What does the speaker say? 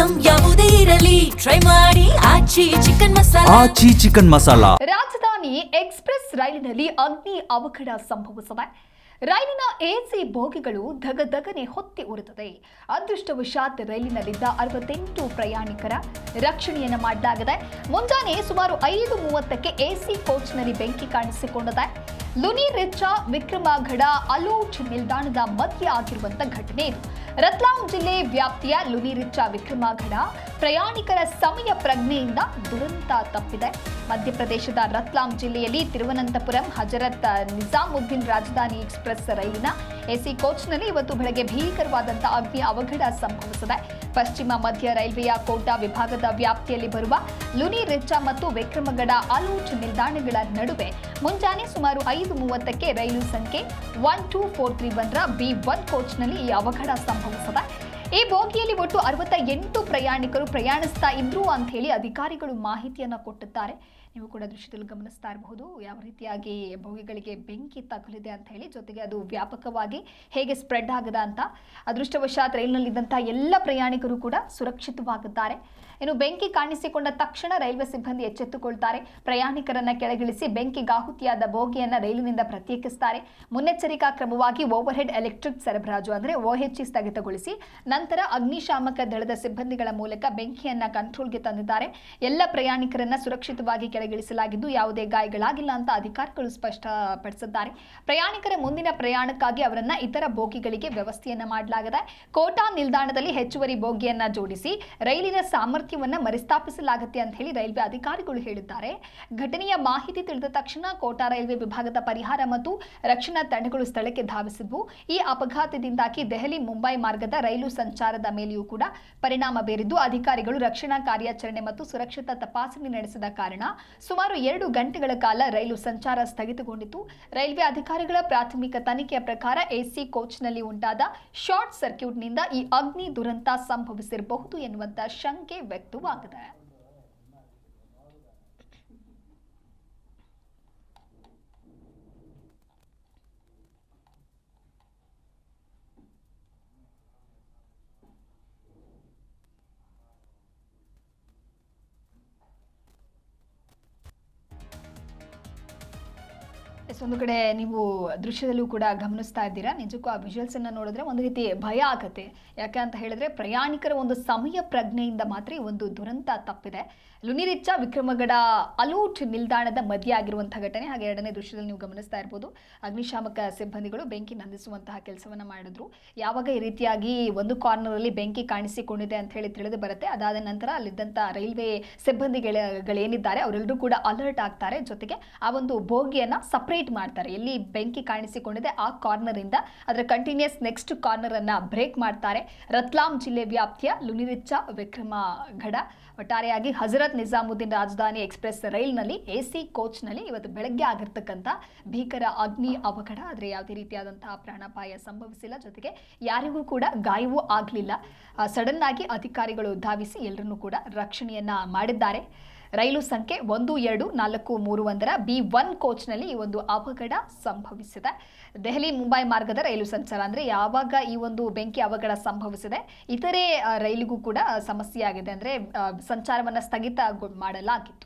Item ಯಾವುದೇ ಇರಲಿ try ಮಾಡಿ ಆಚಿ ಚಿಕನ್ ಮಸಾಲಾ. ರಾಜಧಾನಿ ಎಕ್ಸ್‌ಪ್ರೆಸ್ ರೈಲಿನಲ್ಲಿ ಅಗ್ನಿ ಅವಘಡ ಸಂಭವಿಸಿದೆ. ರೈಲಿನ ಎಸಿ ಬೋಗಿಗಳು ಧಗಧಗನೆ ಹೊತ್ತಿ ಉರಿದಿದೆ. ಅದೃಷ್ಟವಶಾತ್ ರೈಲಿನಲ್ಲಿದ್ದ 68 ಪ್ರಯಾಣಿಕರ ರಕ್ಷಣೆಯನ್ನು ಮಾಡಲಾಗಿದೆ. ಮುಂಜಾನೆ ಸುಮಾರು 5:30ಕ್ಕೆ ಎಸಿ ಕೋಚ್ನಲ್ಲಿ ಬೆಂಕಿ ಕಾಣಿಸಿಕೊಂಡಿದೆ. ಲುನಿ ರಿಚ್ಚಾ ವಿಕ್ರಮಗಡ ಅಲೋಟ್ ನಿಲ್ದಾಣದ ಮಧ್ಯೆ ಆಗಿರುವಂತಹ ಘಟನೆ ಇದು. ರತ್ಲಾಂ ಜಿಲ್ಲೆ ವ್ಯಾಪ್ತಿಯ ಲುನಿ ರಿಚ್ಚಾ ವಿಕ್ರಮಗಡ ಪ್ರಯಾಣಿಕರ ಸಮಯ ಪ್ರಜ್ಞೆಯಿಂದ ದುರಂತ ತಪ್ಪಿದೆ. ಮಧ್ಯಪ್ರದೇಶದ ರತ್ಲಾಂ ಜಿಲ್ಲೆಯಲ್ಲಿ ತಿರುವನಂತಪುರಂ ಹಜರತ್ ನಿಜಾಮುದ್ದೀನ್ ರಾಜಧಾನಿ ಎಕ್ಸ್‌ಪ್ರೆಸ್ ರೈಲಿನ ಎಸಿ ಕೋಚ್ನಲ್ಲಿ ಇವತ್ತು ಬೆಳಗ್ಗೆ ಭೀಕರವಾದಂತಹ ಅಗ್ನಿ ಅವಘಡ ಸಂಭವಿಸಿದೆ. ಪಶ್ಚಿಮ ಮಧ್ಯ ರೈಲ್ವೆಯ ಕೋಟಾ ವಿಭಾಗದ ವ್ಯಾಪ್ತಿಯಲ್ಲಿ ಬರುವ ಲುನಿ ರಿಚ್ಚಾ ಮತ್ತು ವಿಕ್ರಮಗಡ ಅಲೋಟ್ ನಿಲ್ದಾಣಗಳ ನಡುವೆ ಮುಂಜಾನೆ ಸುಮಾರು 5:30ಕ್ಕೆ ರೈಲು ಸಂಖ್ಯೆ 12431ರ B1 ಕೋಚ್ನಲ್ಲಿ ಈ ಅವಘಡ ಸಂಭವಿಸಿದೆ. ಈ ಬೋಗಿಯಲ್ಲಿ ಒಟ್ಟು 68 ಪ್ರಯಾಣಿಕರು ಪ್ರಯಾಣಿಸ್ತಾ ಇದ್ರು ಅಂತ ಹೇಳಿ ಅಧಿಕಾರಿಗಳು ಮಾಹಿತಿಯನ್ನು ಕೊಟ್ಟಿದ್ದಾರೆ. ನೀವು ಕೂಡ ದೃಶ್ಯದಲ್ಲಿ ಗಮನಿಸ್ತಾ ಇರಬಹುದು ಯಾವ ರೀತಿಯಾಗಿ ಬೋಗಿಗಳಿಗೆ ಬೆಂಕಿ ತಗುಲಿದೆ ಅಂತ ಹೇಳಿ, ಜೊತೆಗೆ ಅದು ವ್ಯಾಪಕವಾಗಿ ಹೇಗೆ ಸ್ಪ್ರೆಡ್ ಆಗದ ಅಂತ. ಅದೃಷ್ಟವಶಾತ್ ರೈಲಿನಲ್ಲಿದ್ದಂತಹ ಎಲ್ಲ ಪ್ರಯಾಣಿಕರು ಕೂಡ ಸುರಕ್ಷಿತವಾಗಿದ್ದಾರೆ. ಇನ್ನು ಬೆಂಕಿ ಕಾಣಿಸಿಕೊಂಡ ತಕ್ಷಣ ರೈಲ್ವೆ ಸಿಬ್ಬಂದಿ ಎಚ್ಚೆತ್ತುಕೊಳ್ತಾರೆ. ಪ್ರಯಾಣಿಕರನ್ನ ಕೆಳಗಿಳಿಸಿ ಬೆಂಕಿಗಾಹುತಿಯಾದ ಬೋಗಿಯನ್ನ ರೈಲಿನಿಂದ ಪ್ರತ್ಯೇಕಿಸುತ್ತಾರೆ. ಮುನ್ನೆಚ್ಚರಿಕಾ ಕ್ರಮವಾಗಿ ಓವರ್ ಹೆಡ್ ಎಲೆಕ್ಟ್ರಿಕ್ ಸರಬರಾಜು ಅಂದರೆ OHE ಸ್ಥಗಿತಗೊಳಿಸಿ ನಂತರ ಅಗ್ನಿಶಾಮಕ ದಳದ ಸಿಬ್ಬಂದಿಗಳ ಮೂಲಕ ಬೆಂಕಿಯನ್ನ ಕಂಟ್ರೋಲ್ಗೆ ತಂದಿದ್ದಾರೆ. ಎಲ್ಲ ಪ್ರಯಾಣಿಕರನ್ನ ಸುರಕ್ಷಿತವಾಗಿ ಕೆಳಗಿಳಿಸಲಾಗಿದ್ದು ಯಾವುದೇ ಗಾಯಗಳಾಗಿಲ್ಲ ಅಂತ ಅಧಿಕಾರಿಗಳು ಸ್ಪಷ್ಟಪಡಿಸಿದ್ದಾರೆ. ಪ್ರಯಾಣಿಕರ ಮುಂದಿನ ಪ್ರಯಾಣಕ್ಕಾಗಿ ಅವರನ್ನ ಇತರ ಬೋಗಿಗಳಿಗೆ ವ್ಯವಸ್ಥೆಯನ್ನ ಮಾಡಲಾಗಿದೆ. ಕೋಟಾ ನಿಲ್ದಾಣದಲ್ಲಿ ಹೆಚ್ಚುವರಿ ಬೋಗಿಯನ್ನ ಜೋಡಿಸಿ ರೈಲಿನ ಸಾಮರ್ಥ್ಯವನ್ನ ಮರುಸ್ಥಾಪಿಸಲಾಗುತ್ತೆ ಅಂತ ಹೇಳಿ ರೈಲ್ವೆ ಅಧಿಕಾರಿಗಳು ಹೇಳಿದ್ದಾರೆ. ಘಟನೆಯ ಮಾಹಿತಿ ತಿಳಿದ ತಕ್ಷಣ ಕೋಟಾ ರೈಲ್ವೆ ವಿಭಾಗದ ಪರಿಹಾರ ಮತ್ತು ರಕ್ಷಣಾ ತಂಡಗಳು ಸ್ಥಳಕ್ಕೆ ಧಾವಿಸಿದ್ವು. ಈ ಅಪಘಾತದಿಂದಾಗಿ ದೆಹಲಿ ಮುಂಬೈ ಮಾರ್ಗದ ರೈಲು ಸಂಚಾರದ ಮೇಲೆಯೂ ಕೂಡ ಪರಿಣಾಮ ಬೀರಿದ್ದು ಅಧಿಕಾರಿಗಳು ರಕ್ಷಣಾ ಕಾರ್ಯಾಚರಣೆ ಮತ್ತು ಸುರಕ್ಷತಾ ತಪಾಸಣೆ ನಡೆಸಿದ ಕಾರಣ ಸುಮಾರು 2 ಗಂಟೆಗಳ ಕಾಲ ರೈಲು ಸಂಚಾರ ಸ್ಥಗಿತಗೊಂಡಿತು. ರೈಲ್ವೆ ಅಧಿಕಾರಿಗಳ ಪ್ರಾಥಮಿಕ ತನಿಖೆಯ ಪ್ರಕಾರ ಎಸಿ ಕೋಚ್ನಲ್ಲಿ ಉಂಟಾದ ಶಾರ್ಟ್ ಸರ್ಕ್ಯೂಟ್ನಿಂದ ಈ ಅಗ್ನಿ ದುರಂತ ಸಂಭವಿಸಿರಬಹುದು ಎನ್ನುವಂತ ಶಂಕೆ ವ್ಯಕ್ತವಾಗಿದೆ. ಒಂದು ಕಡೆ ನೀವು ದೃಶ್ಯದಲ್ಲೂ ಕೂಡ ಗಮನಿಸ್ತಾ ಇದ್ದೀರಾ, ನಿಜಕ್ಕೂ ಆ ವಿಜುವಲ್ಸ್ ಅನ್ನ ನೋಡಿದ್ರೆ ಒಂದು ರೀತಿ ಭಯ ಆಗತ್ತೆ. ಯಾಕೆ ಅಂತ ಹೇಳಿದ್ರೆ ಪ್ರಯಾಣಿಕರ ಒಂದು ಸಮಯ ಪ್ರಜ್ಞೆಯಿಂದ ಮಾತ್ರ ಈ ಒಂದು ದುರಂತ ತಪ್ಪಿದೆ. ಲುನಿ ರಿಚ್ಚಾ ವಿಕ್ರಮಗಡ ಅಲೋಟ್ ನಿಲ್ದಾಣದ ಮಧ್ಯೆ ಆಗಿರುವಂತಹ ಘಟನೆ. ಹಾಗೆ ಎರಡನೇ ದೃಶ್ಯದಲ್ಲಿ ನೀವು ಗಮನಿಸ್ತಾ ಇರ್ಬೋದು, ಅಗ್ನಿಶಾಮಕ ಸಿಬ್ಬಂದಿಗಳು ಬೆಂಕಿ ನಂದಿಸುವಂತಹ ಕೆಲಸವನ್ನ ಮಾಡಿದ್ರು. ಯಾವಾಗ ಈ ರೀತಿಯಾಗಿ ಒಂದು ಕಾರ್ನರ್ ಅಲ್ಲಿ ಬೆಂಕಿ ಕಾಣಿಸಿಕೊಂಡಿದೆ ಅಂತ ಹೇಳಿ ತಿಳಿದು ಬರುತ್ತೆ, ಅದಾದ ನಂತರ ಅಲ್ಲಿದ್ದಂತ ರೈಲ್ವೆ ಸಿಬ್ಬಂದಿಗಳೇನಿದ್ದಾರೆ ಅವರೆಲ್ಲರೂ ಕೂಡ ಅಲರ್ಟ್ ಆಗ್ತಾರೆ. ಜೊತೆಗೆ ಆ ಒಂದು ಬೋಗಿಯನ್ನ ಸಪರೇಟ್ ಮಾಡ್ತಾರೆ. ಎಲ್ಲಿ ಬೆಂಕಿ ಕಾಣಿಸಿಕೊಂಡಿದೆ ಆ ಕಾರ್ನರ್ ಇಂದ ಅದರ ಕಂಟಿನ್ಯೂಸ್ ನೆಕ್ಸ್ಟ್ ಕಾರ್ನರ್ ಅನ್ನ ಬ್ರೇಕ್ ಮಾಡ್ತಾರೆ. ರತ್ಲಾಂ ಜಿಲ್ಲೆ ವ್ಯಾಪ್ತಿಯ ಲುನಿ ರಿಚ್ಚಾ ವಿಕ್ರಮಗಡ ಒಟ್ಟಾರೆಯಾಗಿ ಹಜರತ್ ನಿಜಾಮುದ್ದೀನ್ ರಾಜಧಾನಿ ಎಕ್ಸ್‌ಪ್ರೆಸ್ ರೈಲ್ನಲ್ಲಿ ಎಸಿ ಕೋಚ್ನಲ್ಲಿ ಇವತ್ತು ಬೆಳಗ್ಗೆ ಆಗಿರ್ತಕ್ಕಂಥ ಭೀಕರ ಅಗ್ನಿ ಅವಘಡ. ಆದರೆ ಯಾವುದೇ ರೀತಿಯಾದಂತಹ ಪ್ರಾಣಾಪಾಯ ಸಂಭವಿಸಿಲ್ಲ, ಜೊತೆಗೆ ಯಾರಿಗೂ ಕೂಡ ಗಾಯವೂ ಆಗಲಿಲ್ಲ. ಸಡನ್ ಆಗಿ ಅಧಿಕಾರಿಗಳು ಧಾವಿಸಿ ಎಲ್ಲರನ್ನೂ ಕೂಡ ರಕ್ಷಣೆಯನ್ನ ಮಾಡಿದ್ದಾರೆ. ರೈಲು ಸಂಖ್ಯೆ 12431ರ B1 ಕೋಚ್ನಲ್ಲಿ ಈ ಒಂದು ಅವಘಡ ಸಂಭವಿಸಿದೆ. ದೆಹಲಿ ಮುಂಬೈ ಮಾರ್ಗದ ರೈಲು ಸಂಚಾರ ಅಂದರೆ ಯಾವಾಗ ಈ ಒಂದು ಬೆಂಕಿ ಅವಘಡ ಸಂಭವಿಸಿದೆ ಇತರೆ ರೈಲಿಗೂ ಕೂಡ ಸಮಸ್ಯೆ ಆಗಿದೆ, ಅಂದರೆ ಸಂಚಾರವನ್ನು ಸ್ಥಗಿತ ಮಾಡಲಾಗಿತ್ತು.